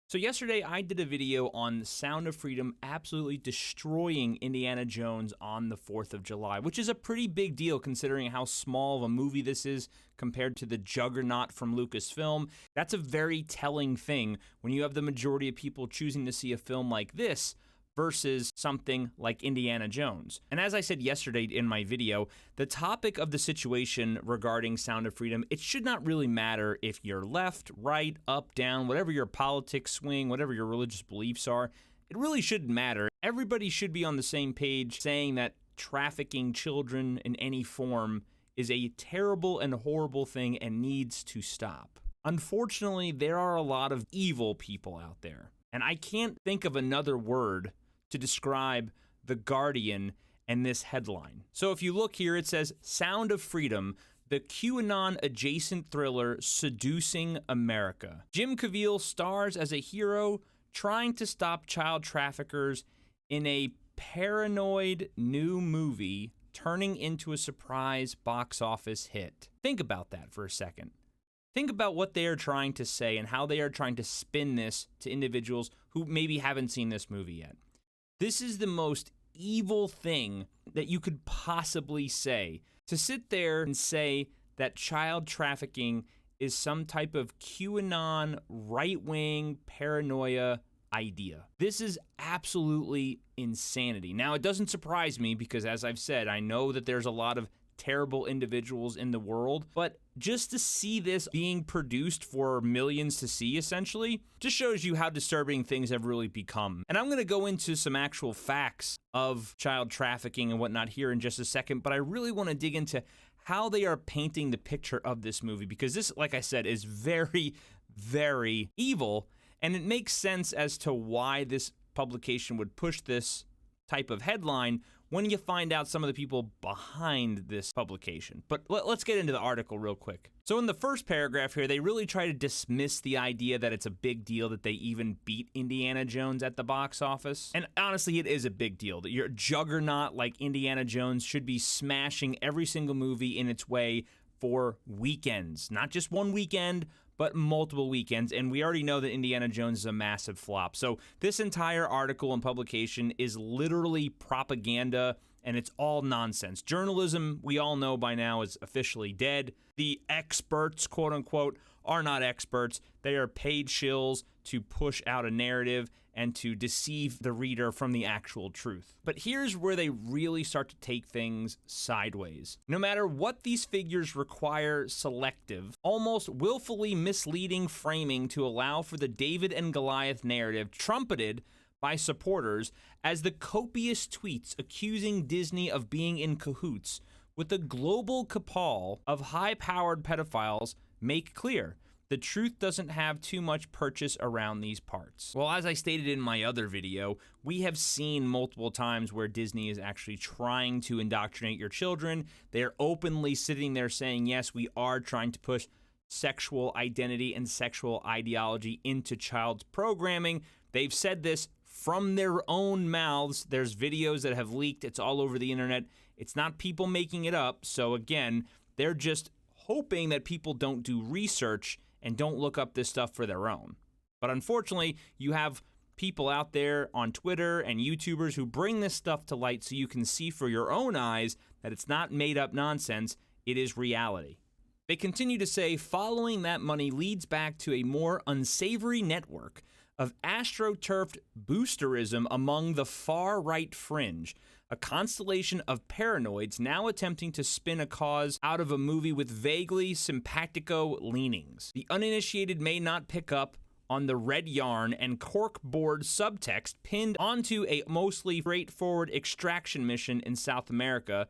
So yesterday I did a video on Sound of Freedom absolutely destroying Indiana Jones on the 4th of July, which is a pretty big deal considering how small of a movie this is compared to the juggernaut from Lucasfilm. That's a very telling thing when you have the majority of people choosing to see a film like this versus something like Indiana Jones. And as I said yesterday in my video, the topic of the situation regarding Sound of Freedom, it should not really matter if you're left, right, up, down, whatever your politics swing, whatever your religious beliefs are. It really shouldn't matter. Everybody should be on the same page saying that trafficking children in any form is a terrible and horrible thing and needs to stop. Unfortunately, there are a lot of evil people out there, and I can't think of another word to describe The Guardian and this headline. So if you look here, it says, Sound of Freedom, the QAnon-adjacent thriller seducing America. Jim Caviezel stars as a hero trying to stop child traffickers in a paranoid new movie turning into a surprise box office hit. Think about that for a second. Think about what they are trying to say and how they are trying to spin this to individuals who maybe haven't seen this movie yet. This is the most evil thing that you could possibly say. To sit there and say that child trafficking is some type of QAnon right-wing paranoia idea. This is absolutely insanity. Now, it doesn't surprise me because, as I've said, I know that there's a lot of terrible individuals in the world, but just to see this being produced for millions to see, essentially, just shows you how disturbing things have really become. And I'm going to go into some actual facts of child trafficking and whatnot here in just a second, but I really want to dig into how they are painting the picture of this movie, because this, like I said, is very, very evil, and it makes sense as to why this publication would push this type of headline when you find out some of the people behind this publication. But let's get into the article real quick. So in the first paragraph here, they really try to dismiss the idea that it's a big deal that they even beat Indiana Jones at the box office. And honestly, it is a big deal. That your juggernaut like Indiana Jones should be smashing every single movie in its way for weekends. Not just one weekend, but multiple weekends, and we already know that Indiana Jones is a massive flop. So this entire article and publication is literally propaganda, and it's all nonsense. Journalism, we all know by now, is officially dead. The experts, quote unquote, are not experts. They are paid shills to push out a narrative and to deceive the reader from the actual truth. But here's where they really start to take things sideways. No matter what these figures require selective, almost willfully misleading framing to allow for the David and Goliath narrative trumpeted by supporters as the copious tweets accusing Disney of being in cahoots with the global cabal of high-powered pedophiles make clear. The truth doesn't have too much purchase around these parts. Well, as I stated in my other video, we have seen multiple times where Disney is actually trying to indoctrinate your children. They're openly sitting there saying, yes, we are trying to push sexual identity and sexual ideology into child's programming. They've said this from their own mouths. There's videos that have leaked. It's all over the internet. It's not people making it up. So again, they're just hoping that people don't do research and don't look up this stuff for their own. But unfortunately, you have people out there on Twitter and YouTubers who bring this stuff to light so you can see for your own eyes that it's not made up nonsense, it is reality. They continue to say, following that money leads back to a more unsavory network of astroturfed boosterism among the far-right fringe, a constellation of paranoids now attempting to spin a cause out of a movie with vaguely simpatico leanings. The uninitiated may not pick up on the red yarn and corkboard subtext pinned onto a mostly straightforward extraction mission in South America,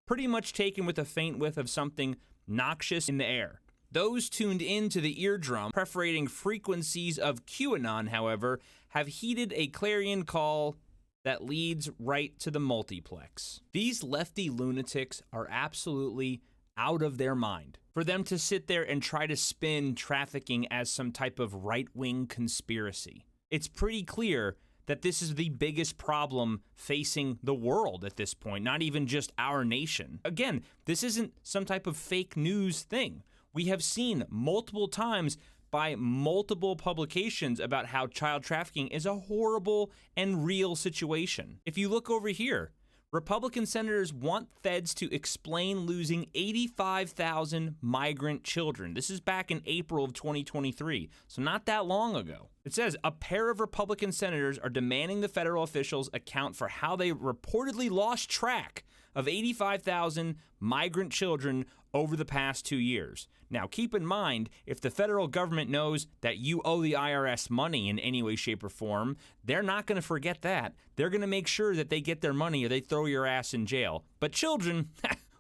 pretty much taken with a faint whiff of something noxious in the air. Those tuned into the eardrum, perforating frequencies of QAnon, however, have heeded a clarion call that leads right to the multiplex. These lefty lunatics are absolutely out of their mind. For them to sit there and try to spin trafficking as some type of right-wing conspiracy. It's pretty clear that this is the biggest problem facing the world at this point, not even just our nation. Again, this isn't some type of fake news thing. We have seen multiple times by multiple publications about how child trafficking is a horrible and real situation. If you look over here, Republican senators want feds to explain losing 85,000 migrant children. This is back in April of 2023, so not that long ago. It says a pair of Republican senators are demanding the federal officials account for how they reportedly lost track of 85,000 migrant children over the past 2 years. Now, keep in mind, if the federal government knows that you owe the IRS money in any way, shape, or form, they're not going to forget that. They're going to make sure that they get their money or they throw your ass in jail. But children,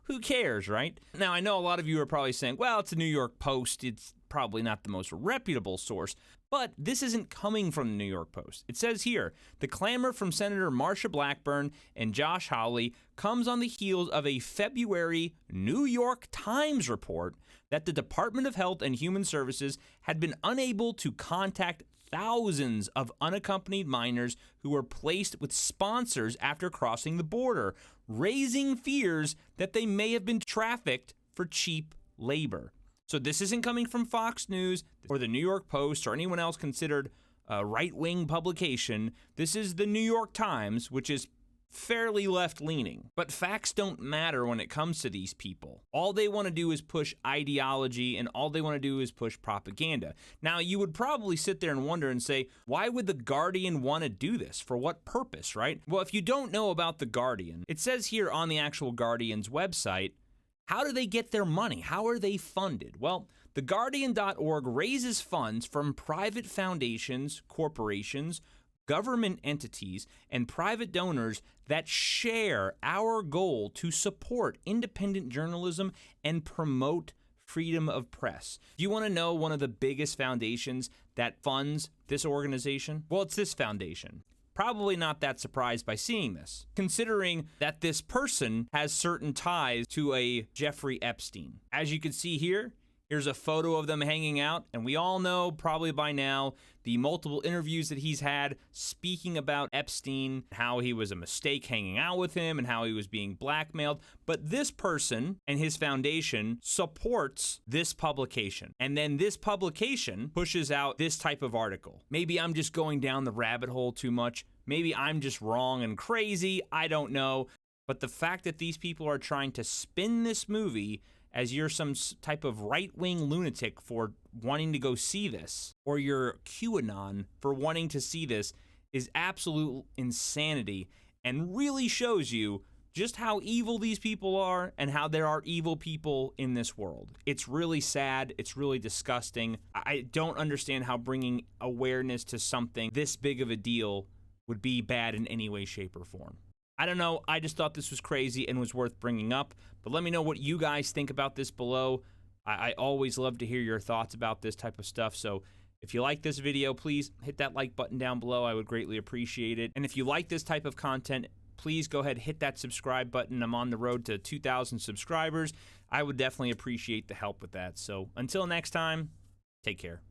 who cares, right? Now, I know a lot of you are probably saying, well, it's a New York Post. It's probably not the most reputable source. But this isn't coming from the New York Post. It says here, the clamor from Senator Marsha Blackburn and Josh Hawley comes on the heels of a February New York Times report that the Department of Health and Human Services had been unable to contact thousands of unaccompanied minors who were placed with sponsors after crossing the border, raising fears that they may have been trafficked for cheap labor. So this isn't coming from Fox News or the New York Post or anyone else considered a right-wing publication. This is the New York Times, which is fairly left-leaning. But facts don't matter when it comes to these people. All they want to do is push ideology, and all they want to do is push propaganda. Now, you would probably sit there and wonder and say, why would The Guardian want to do this? For what purpose, right? Well, if you don't know about The Guardian, it says here on the actual Guardian's website, how do they get their money? How are they funded? Well, theguardian.org raises funds from private foundations, corporations, government entities, and private donors that share our goal to support independent journalism and promote freedom of press. Do you want to know one of the biggest foundations that funds this organization? Well, it's this foundation. Probably not that surprised by seeing this, considering that this person has certain ties to a Jeffrey Epstein. As you can see here, here's a photo of them hanging out, and we all know probably by now the multiple interviews that he's had speaking about Epstein, how he was a mistake hanging out with him and how he was being blackmailed. But this person and his foundation supports this publication. And then this publication pushes out this type of article. Maybe I'm just going down the rabbit hole too much. Maybe I'm just wrong and crazy. I don't know. But the fact that these people are trying to spin this movie as you're some type of right-wing lunatic for wanting to go see this, or you're QAnon for wanting to see this, is absolute insanity and really shows you just how evil these people are and how there are evil people in this world. It's really sad. It's really disgusting. I don't understand how bringing awareness to something this big of a deal would be bad in any way, shape, or form. I don't know. I just thought this was crazy and was worth bringing up. But let me know what you guys think about this below. I always love to hear your thoughts about this type of stuff. So if you like this video, please hit that like button down below. I would greatly appreciate it. And if you like this type of content, please go ahead and hit that subscribe button. I'm on the road to 2,000 subscribers. I would definitely appreciate the help with that. So until next time, take care.